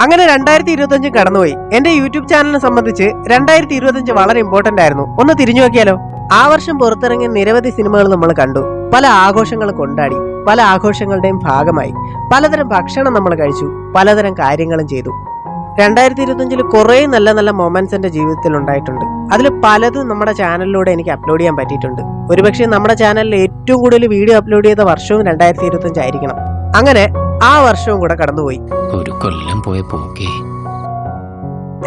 അങ്ങനെ 2025 കടന്നുപോയി. എന്റെ യൂട്യൂബ് ചാനലിനെ സംബന്ധിച്ച് 2025 വളരെ ഇമ്പോർട്ടന്റ് ആയിരുന്നു. ഒന്ന് തിരിഞ്ഞു നോക്കിയാലോ. ആ വർഷം പുറത്തിറങ്ങിയ നിരവധി സിനിമകൾ നമ്മൾ കണ്ടു. പല ആഘോഷങ്ങൾ കൊണ്ടാടി, പല ആഘോഷങ്ങളുടെയും ഭാഗമായി, പലതരം ഭക്ഷണം നമ്മൾ കഴിച്ചു, പലതരം കാര്യങ്ങളും ചെയ്തു. 2025 കുറെ നല്ല നല്ല മൊമെന്റ്സ് എന്റെ ജീവിതത്തിൽ ഉണ്ടായിട്ടുണ്ട്. അതിൽ പലതും നമ്മുടെ ചാനലിലൂടെ എനിക്ക് അപ്ലോഡ് ചെയ്യാൻ പറ്റിയിട്ടുണ്ട്. ഒരുപക്ഷെ നമ്മുടെ ചാനലിൽ ഏറ്റവും കൂടുതൽ വീഡിയോ അപ്ലോഡ് ചെയ്ത വർഷവും 2025 ആയിരിക്കണം. അങ്ങനെ ആ വർഷവും കൂടെ കടന്നുപോയി. ഒരു കൊല്ലം പോയ പോക്കേ.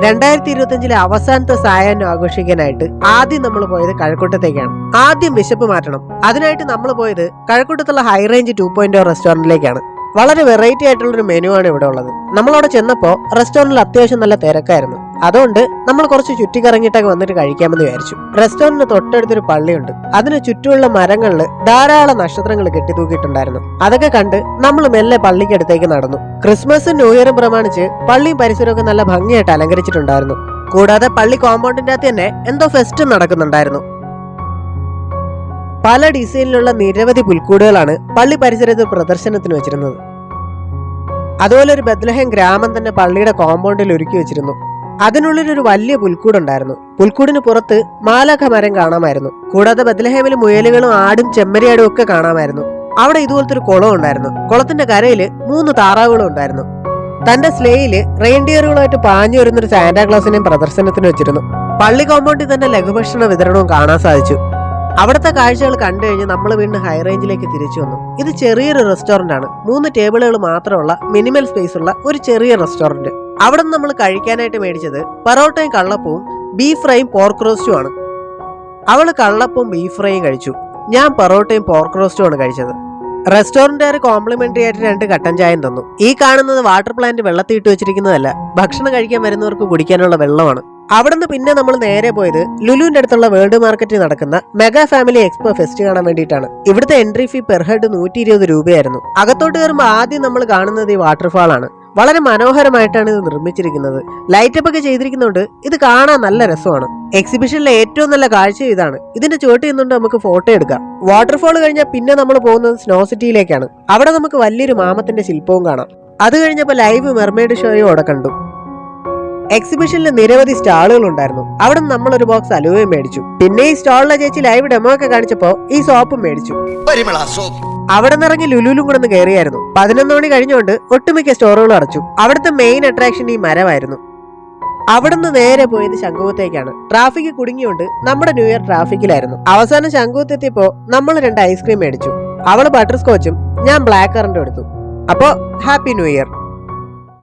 2025 അവസാനത്തെ സായാഹ്നം ആഘോഷിക്കാനായിട്ട് ആദ്യം നമ്മൾ പോയത് കഴക്കൂട്ടത്തേക്കാണ്. ആദ്യം വിശപ്പ് മാറ്റണം. അതിനായിട്ട് നമ്മൾ പോയത് കഴക്കൂട്ടത്തുള്ള ഹൈ റേഞ്ച് 2.0 റെസ്റ്റോറന്റിലേക്കാണ്. വളരെ വെറൈറ്റി ആയിട്ടുള്ളൊരു മെനു ആണ് ഇവിടെ ഉള്ളത്. നമ്മളവിടെ ചെന്നപ്പോ റെസ്റ്റോറന്റിൽ അത്യാവശ്യം നല്ല തിരക്കായിരുന്നു. അതുകൊണ്ട് നമ്മൾ കുറച്ച് ചുറ്റിക്കറങ്ങിയിട്ടൊക്കെ വന്നിട്ട് കഴിക്കാമെന്ന് വിചാരിച്ചു. റെസ്റ്റോറന്റിന് തൊട്ടടുത്തൊരു പള്ളിയുണ്ട്. അതിന് ചുറ്റുമുള്ള മരങ്ങളിൽ ധാരാളം നക്ഷത്രങ്ങൾ കെട്ടിത്തൂക്കിയിട്ടുണ്ടായിരുന്നു. അതൊക്കെ കണ്ട് നമ്മൾ മെല്ലെ പള്ളിക്കടുത്തേക്ക് നടന്നു. ക്രിസ്മസും ന്യൂ ഇയറും പ്രമാണിച്ച് പള്ളിയും പരിസരമൊക്കെ നല്ല ഭംഗിയായിട്ട് അലങ്കരിച്ചിട്ടുണ്ടായിരുന്നു. കൂടാതെ പള്ളി കോമ്പൗണ്ടിന്റെ അകത്ത് തന്നെ എന്തോ ഫെസ്റ്റ് നടക്കുന്നുണ്ടായിരുന്നു. പല ഡിസൈനിലുള്ള നിരവധി പുൽക്കൂടുകളാണ് പള്ളി പരിസരത്ത് പ്രദർശനത്തിന് വെച്ചിരുന്നത്. അതുപോലെ ഒരു ബത്ലഹേം ഗ്രാമം തന്നെ പള്ളിയുടെ കോമ്പൗണ്ടിൽ ഒരുക്കി വെച്ചിരുന്നു. അതിനുള്ളിൽ ഒരു വലിയ പുൽക്കൂടുണ്ടായിരുന്നു. പുൽക്കൂടിന് പുറത്ത് മാലാഖ മരം കാണാമായിരുന്നു. കൂടാതെ ബത്ലഹേമിൽ മുയലുകളും ആടും ചെമ്മരിയാടും ഒക്കെ കാണാമായിരുന്നു. അവിടെ ഇതുപോലത്തെ ഒരു കുളം ഉണ്ടായിരുന്നു. കുളത്തിന്റെ കരയിൽ 3 താറാവുകളും ഉണ്ടായിരുന്നു. തന്റെ സ്ലേയില് റെയിൻഡിയറുകളായിട്ട് പാഞ്ഞു വരുന്നൊരു സാന്റാക്ലോസിനെയും പ്രദർശനത്തിന് വെച്ചിരുന്നു. പള്ളി കോമ്പൗണ്ടിൽ തന്നെ ലഘുഭക്ഷണ വിതരണവും കാണാൻ സാധിച്ചു. അവിടുത്തെ കാഴ്ചകൾ കണ്ടു കഴിഞ്ഞ് നമ്മൾ വീണ്ടും ഹൈ റേഞ്ചിലേക്ക് തിരിച്ചു വന്നു. ഇത് ചെറിയൊരു റെസ്റ്റോറന്റ് ആണ്. 3 ടേബിളുകൾ മാത്രമുള്ള മിനിമൽ സ്പേസ് ഉള്ള ഒരു ചെറിയ റെസ്റ്റോറന്റ്. അവിടെ നിന്ന് നമ്മൾ കഴിക്കാനായിട്ട് മേടിച്ചത് പൊറോട്ടയും കള്ളപ്പവും ബീഫ് ഫ്രൈയും പോർക്ക് റോസ്റ്റും ആണ്. അവള് കള്ളപ്പവും ബീഫ് ഫ്രൈയും കഴിച്ചു. ഞാൻ പൊറോട്ടയും പോർക്ക് റോസ്റ്റും ആണ് കഴിച്ചത്. റെസ്റ്റോറന്റുകാർ കോംപ്ലിമെന്ററി ആയിട്ട് 2 കട്ടൻ ചായയും തന്നു. ഈ കാണുന്നത് വാട്ടർ പ്ലാന്റ് വെള്ളത്തിൽ ഇട്ട് വെച്ചിരിക്കുന്നതല്ല, ഭക്ഷണം കഴിക്കാൻ വരുന്നവർക്ക് കുടിക്കാനുള്ള വെള്ളമാണ്. അവിടുന്ന് പിന്നെ നമ്മൾ നേരെ പോയത് ലുലുവിന്റെ അടുത്തുള്ള വേൾഡ് മാർക്കറ്റിൽ നടക്കുന്ന മെഗാ ഫാമിലി എക്സ്പോ ഫെസ്റ്റ് കാണാൻ വേണ്ടിയിട്ടാണ്. ഇവിടുത്തെ എൻട്രി ഫീ പെർ ഹെഡ് 120 രൂപയായിരുന്നു. അകത്തോട്ട് കയറുമ്പോൾ ആദ്യം നമ്മൾ കാണുന്നത് ഈ വാട്ടർഫാൾ ആണ്. വളരെ മനോഹരമായിട്ടാണ് ഇത് നിർമ്മിച്ചിരിക്കുന്നത്. ലൈറ്റപ്പ് ഒക്കെ ചെയ്തിരിക്കുന്നതുകൊണ്ട് ഇത് കാണാൻ നല്ല രസമാണ്. എക്സിബിഷനിലെ ഏറ്റവും നല്ല കാഴ്ച ഇതാണ്. ഇതിന്റെ ചുവട്ടിൽ നിന്നുകൊണ്ട് നമുക്ക് ഫോട്ടോ എടുക്കാം. വാട്ടർഫാൾ കഴിഞ്ഞാൽ പിന്നെ നമ്മൾ പോകുന്നത് സ്നോ സിറ്റിയിലേക്കാണ്. അവിടെ നമുക്ക് വലിയൊരു മാമത്തിന്റെ ശില്പവും കാണാം. അത് കഴിഞ്ഞപ്പോൾ ലൈവ് മെർമെയ്ഡ് ഷോയും അവിടെ കണ്ടു. എക്സിബിഷനിൽ നിരവധി സ്റ്റാളുകൾ ഉണ്ടായിരുന്നു. അവിടെ നിന്ന് നമ്മൾ ഒരു ബോക്സ് അലുവയും മേടിച്ചു. പിന്നെ ഈ സ്റ്റാളിലെ ചേച്ചി ലൈവ് ഡെമോ ഒക്കെ കാണിച്ചപ്പോ ഈ സോപ്പും മേടിച്ചു. അവിടെ നിന്ന് ഇറങ്ങി ലുലുലും കൂടെ ഒന്ന് കയറിയായിരുന്നു. 11 മണി കഴിഞ്ഞുകൊണ്ട് ഒട്ടുമിക്ക സ്റ്റോറുകളും അടച്ചു. അവിടുത്തെ മെയിൻ അട്രാക്ഷൻ ഈ മരമായിരുന്നു. അവിടെ നിന്ന് നേരെ പോയത് ശംഖുമുഖത്തേക്കാണ്. ട്രാഫിക് കുടുങ്ങിയോണ്ട് നമ്മുടെ ന്യൂ ഇയർ ട്രാഫിക്കിലായിരുന്നു. അവസാനം ശംഖുമുഖത്തെത്തിയപ്പോ നമ്മൾ 2 ഐസ്ക്രീം മേടിച്ചു. അവള് ബട്ടർ സ്കോച്ചും ഞാൻ ബ്ലാക്ക് കറന്റും എടുത്തു. അപ്പോ ഹാപ്പി ന്യൂ ഇയർ.